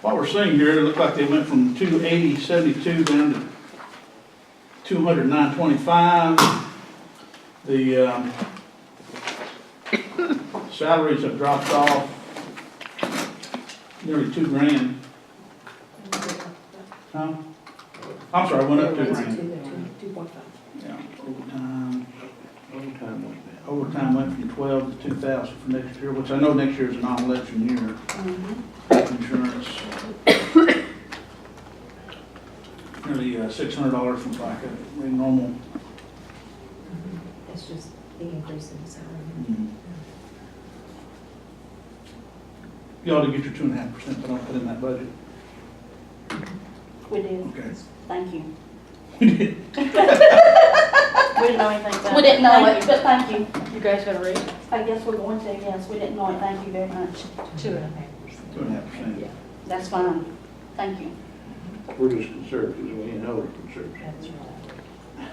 What we're seeing here, it looked like they went from 280.72 down to 209.25. The salaries have dropped off nearly $2,000. Huh? I'm sorry, went up $2,000. 2.5. Yeah, overtime went from 12 to 2,000 for next year, which I know next year is a non-election year. Insurance. Nearly $600 from like a normal. That's just the increase in the salary. You ought to get your 2.5%, but I'll put in that budget. We did, Okay. thank you. We did. We didn't know anything about it. We didn't know Thank it, you. but thank you. You guys got a raise? I guess we're going to, yes, we didn't know it, thank you very much. 2.5%. 2.5%. Yeah, That's fine, thank you. We're just conservatives, we ain't no conservatives. that's right.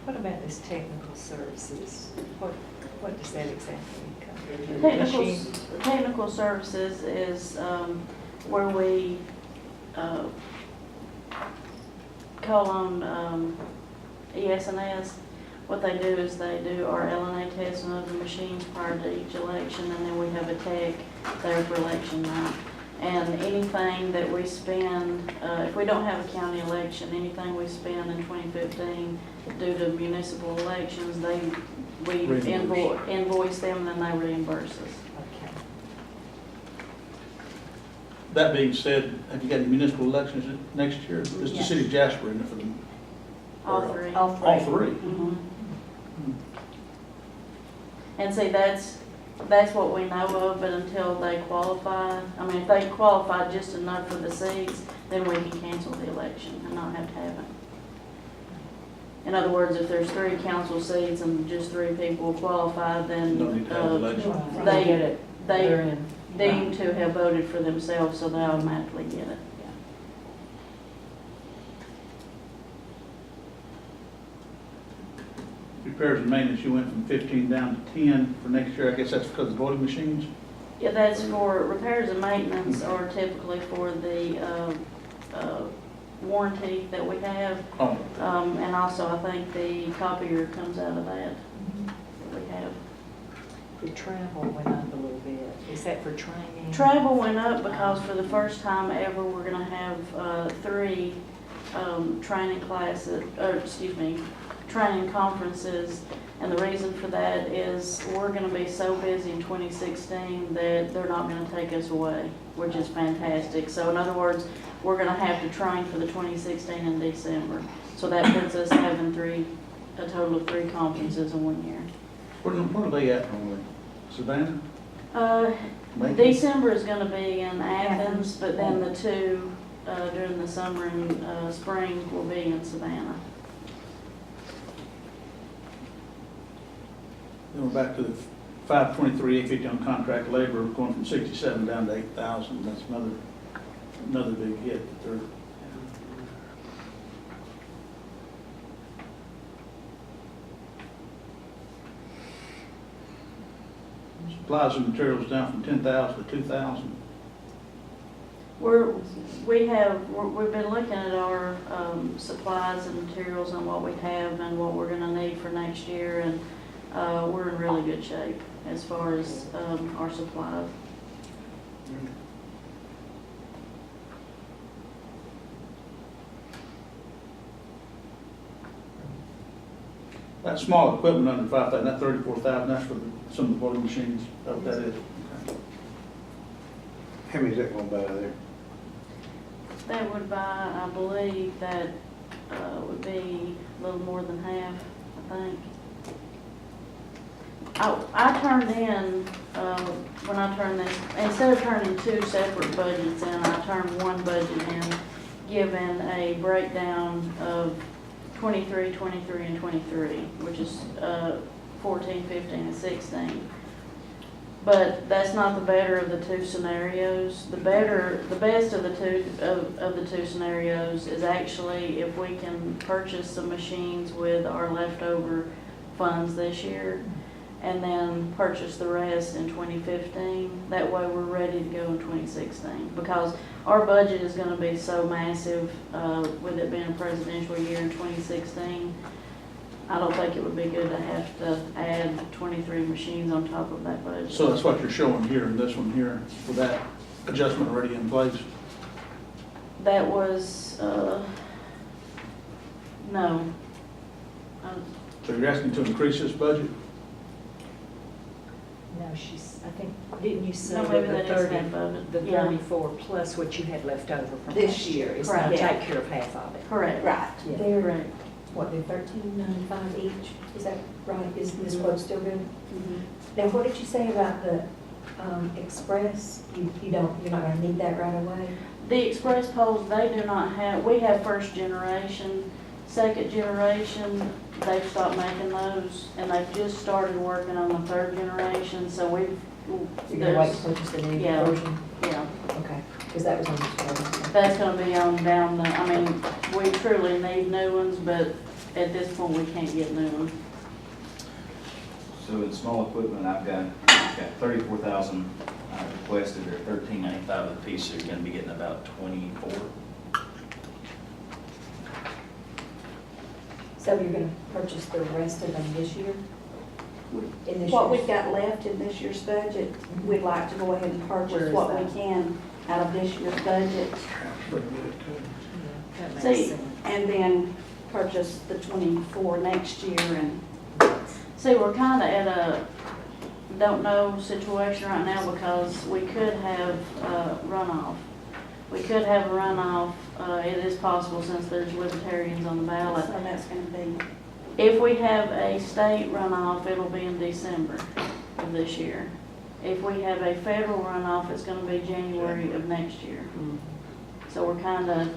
What about this technical services? What does that exactly cover? Technical services is where we call on ES&S. What they do is they do our LNA testing of the machines prior to each election, and then we have a tech there for election night. And anything that we spend, if we don't have a county election, anything we spend in 2015 due to municipal elections, we invoice them and then they reimburse us. Okay. That being said, have you got any municipal elections next year? It's the Yes. city of Jasper, isn't it, for them? All three. All three? Mhm. And see, that's what we know of, but until they qualify, I mean, if they qualify just enough for the seats, then we can cancel the election and not have to have it. In other words, if there's 3 council seats and just 3 people qualify, then Don't need to have an election. They get it. they They're in. deem to have voted for themselves, so they automatically get it. Repairs and maintenance, you went from 15 down to 10 for next year. I guess that's because of voting machines? Yeah, that's for repairs and maintenance are typically for the warranty that we have. Oh, And also, I think the copier comes out of that we have. The travel went up a little bit. Is that for training? Travel went up because for the first time ever, we're gonna have 3 training classes, training conferences. And the reason for that is we're gonna be so busy in 2016 that they're not gonna take us away, which is fantastic. So in other words, we're gonna have to train for the 2016 in December. So that puts us having a total of 3 conferences in 1 year. where are they at normally? Savannah? Macon? December is gonna be in Athens, but then the 2 during the summer and spring will be in Savannah. Then we're back to the 523,850 on contract labor, going from 67 down to 8,000. That's another big hit that they're. Supplies and materials down from 10,000 to 2,000. We've been looking at our supplies and materials and what we have and what we're gonna need for next year, and we're in really good shape as far as our supplies. That small equipment under 5,000, that 34,000, that's for some of the voting machines. Oh, that is. Okay. How many is that gonna buy there? That would buy, I believe, that would be a little more than half, I think. I turned in, when I turned this, instead of turning 2 separate budgets in, I turned one budget in, giving a breakdown of 23, 23, and 23, which is 14, 15, and 16. But that's not the better of the 2 scenarios. The best of the two scenarios is actually if we can purchase some machines with our leftover funds this year. and then purchase the rest in 2015. That way we're ready to go in 2016, because our budget is gonna be so massive, with it being a presidential year in 2016. I don't think it would be good to have to add 23 machines on top of that budget. So that's what you're showing here in this one here, with that adjustment already in place. That was, no. So you're asking to increase this budget? No, I think, didn't you say No, that maybe the that is 30, half of it. the Yeah. 34 plus what you had left over from This last year is Right. going to Yeah. take care of half of it? Correct. Right. Yeah. They're, Correct. what, they're $13.95 each, is that right? Is this quote still good? Mhm. Now, what did you say about the Express? You're not gonna need that right away? The express poles, they do not have, we have first generation, second generation, they've stopped making those, and they've just started working on the third generation, so we've, You're gonna wait there's, to purchase the new Yeah. version? yeah, Okay, because that was on the schedule. that's gonna be on down the, I mean, we truly need new ones, but at this point, we can't get new ones. So in small equipment, I've got 34,000 requested, or 1395 a piece, so you're gonna be getting about 24. So you're gonna purchase the rest of them this year? In this What year's- we've got left in this year's budget, we'd like to go ahead and Where purchase is what we that? can out of this year's budget, That makes See, sense. and then purchase the 24 next year, and See, we're kinda at a don't know situation right now, because we could have runoff. We could have a runoff, it is possible since there's libertarians on the ballot. so that's gonna be, If we have a state runoff, it'll be in December of this year. If we have a federal runoff, it's gonna be January of next year. So we're kinda,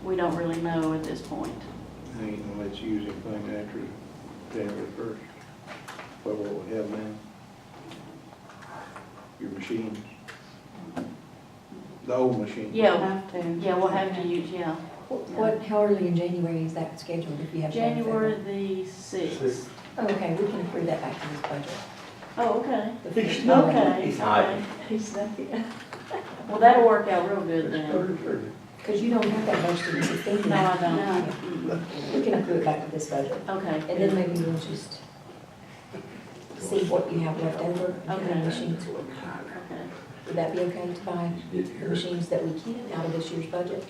we don't really know at this point. I ain't gonna let you use anything after January 1st. But what we have now. Your machines. The old machines. Yeah, have to. yeah, we'll have to use, yeah. How early in January is that scheduled if you have? to have a January federal? the 6th. Oh, okay, we can approve that back to this budget. Oh, okay. The He's first- not- Okay, He's hiding. okay. He's not here. Well, that'll work out real good then. Because you don't have that much to do. No, I don't. No. Mm-mm. We can approve it back to this budget. Okay. And then maybe we'll just see what you have left over. and how many Okay. machines. Okay. Would that be okay to buy the machines that we can out of this year's budget?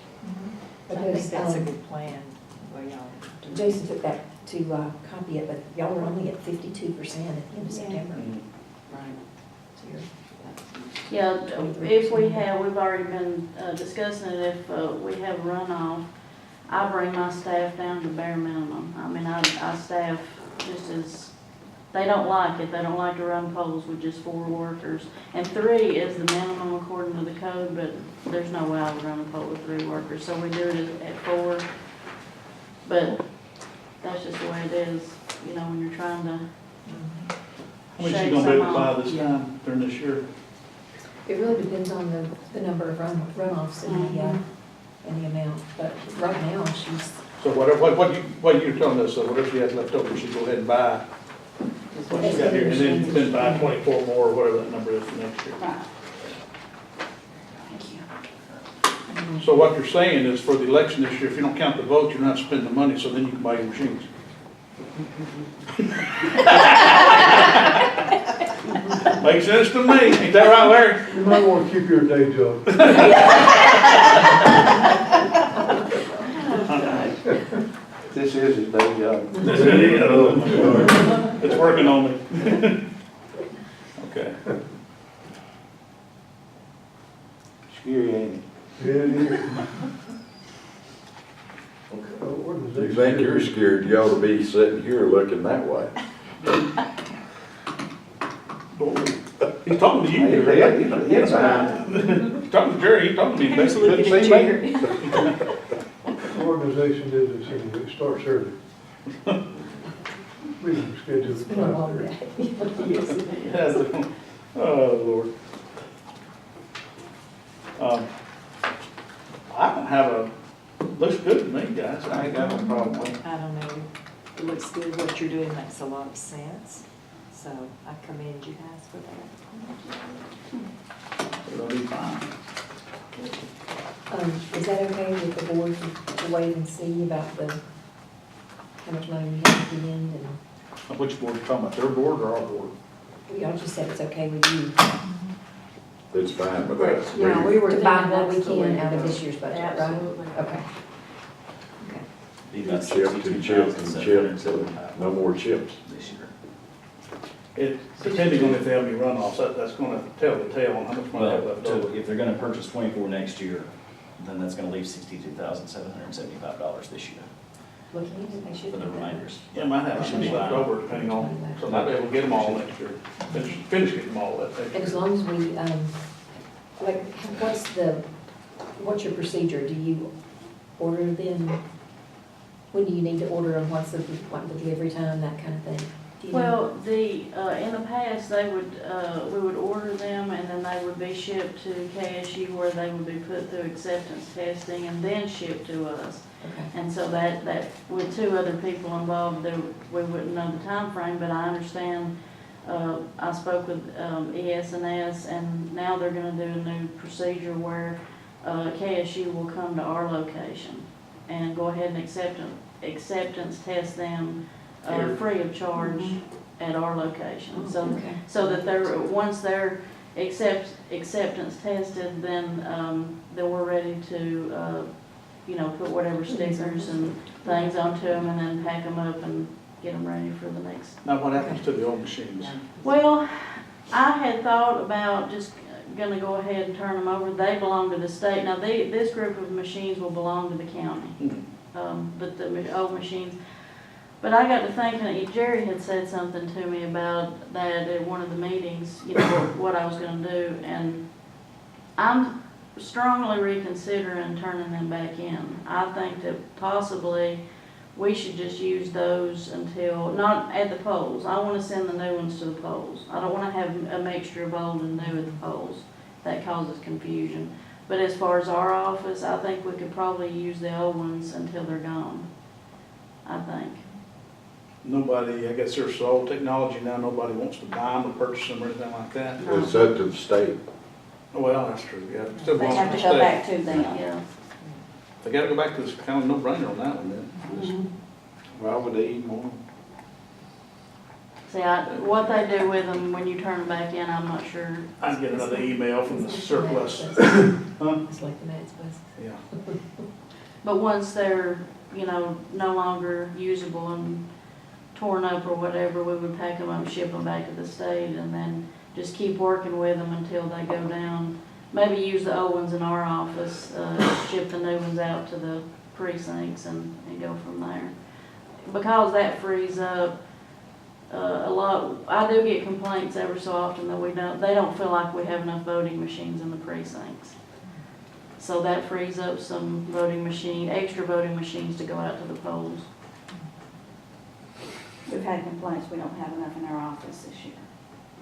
I think Because, that's a good plan, the way y'all do it. Jason took that to copy it, but y'all were only at 52% at the end of Yeah. September. Right. So you're- Yeah, if we have, we've already been discussing it, if we have runoff, I bring my staff down to bare minimum. I mean, I staff just as, they don't like it, they don't like to run poles with just 4 workers. And 3 is the minimum according to the code, but there's no way I would run a pole with 3 workers, so we do it at 4. But that's just the way it is, you know, when you're trying to How much you shave gonna be able to some buy off. this time during this year? It really depends on the number of runoffs and the amount, but right now, she's, So what you're telling us, so whatever she has left over, she go ahead and buy. That's what she got here, and then buy 24 more, or whatever that number is for next year. Right. Thank you. So what you're saying is for the election this year, if you don't count the votes, you don't have to spend the money, so then you can buy your machines. Makes sense to me, ain't that right, Larry? You might want to keep your day job. This is his day job. It's working on me. Okay. Scary, ain't Yeah, it is. You think you're scared, you ought to be sitting here looking that way. He's talking to he? you, Jerry. He's behind. He's talking to Jerry, he's talking to me. He's looking Couldn't at see Jerry. The organization did this, and it starts early. We can schedule it's it. been a long day. Yes, it is. me. Oh, Lord. I don't have a, looks good to me, guys. I ain't got no problem with it. I don't know, it looks good, what you're doing makes a lot of sense. so I commend you guys for that. It'll be fine. Is that okay with the board to wait and see about how much money we have at the end? And Which board you talking about, their board or our board? y'all just said it's okay with you It's fine with us. Yeah, we were to buy thinking what we that's the way can to out of go. this year's budget, right? Absolutely. Okay. Be about Chip to chip and chip, 62,775 no more chips. this year. Depending on if they have any runoffs, that's gonna tell the tale on how much money they have Well, left over. if they're gonna purchase 24 next year, then that's gonna leave $62,775 this year Looking at it, they should. for the do that. remainders. Yeah, might have some left over depending on, so might be able to get them all next year, finish getting them all that next And as year. long as we, like, what's your procedure? Do you order them? When do you need to order them? What's the delivery time, that kind of thing? Do you know? Well, in the past, we would order them and then they would be shipped to KSU where they would be put through acceptance testing and then shipped to us. Okay. And so that, with two other people involved, we wouldn't know the time frame. But I understand, I spoke with ES&S and now they're gonna do a new procedure where KSU will come to our location and go ahead and acceptance test them Here. free of charge at our location. So, Okay. so that once they're acceptance tested, then we're ready to, put whatever stickers and things onto them and then pack them up and get them ready for the next. Now, what happens to the old machines? Well, I had thought about just gonna go ahead and turn them over. They belong to the state. Now, this group of machines will belong to the county. But the old machines, but I got to thinking, Jerry had said something to me about that at one of the meetings, what I was gonna do, and I'm strongly reconsidering turning them back in. I think that possibly we should just use those until, not at the polls. I wanna send the new ones to the polls. I don't wanna have a mixture of old and new at the polls. That causes confusion. But as far as our office, I think we could probably use the old ones until they're gone, I think. Nobody, I guess there's so old technology now, nobody wants to buy them or purchase them or anything like that. It's up to the state. Well, that's true, yeah. Still They belongs have to to the go state. back to them. Yeah. They gotta go back to this kind of no-brainer on that one then. Why would they eat more? See, what they do with them when you turn them back in, I'm not sure. I'd get another email from the surplus. Huh? It's like the Matt's bus. Yeah. But once they're, no longer usable and torn up or whatever, we would pack them up, ship them back to the state, and then just keep working with them until they go down. Maybe use the old ones in our office, ship the new ones out to the precincts and go from there. Because that frees up a lot. I do get complaints every so often that they don't feel like we have enough voting machines in the precincts. So that frees up some extra voting machines to go out to the polls. We've had complaints we don't have enough in our office this year.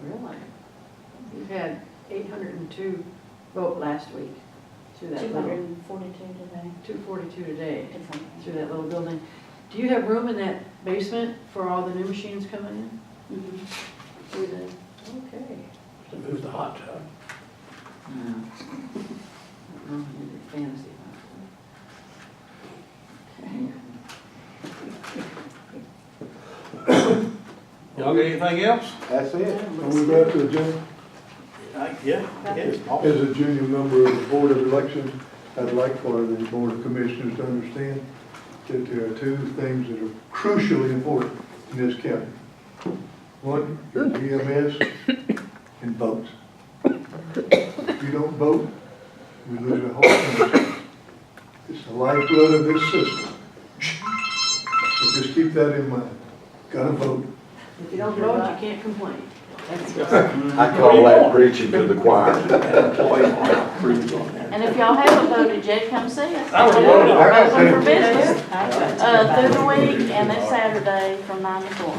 Really? You had 802 vote last week through that little, 242 today. 242 today through that little building. Do you have room in that basement for all the new machines coming Mm-hmm. We do. in? Okay. Who's the hot tub? Fantasy. Y'all got anything else? That's it. Are we back to the agenda? Yeah. As a junior member of the Board of Elections, I'd like for the Board of Commissioners to understand that there are two things that are crucially important in this county. One is EMS and votes. If you don't vote, we lose a whole country. It's the lifeblood of this system. So just keep that in mind. Gotta vote. If you don't vote, you can't complain. I call that preaching to the choir. And if y'all haven't voted yet, come see us. I would've voted. We're open for business, through the week and this Saturday from 9 to 4.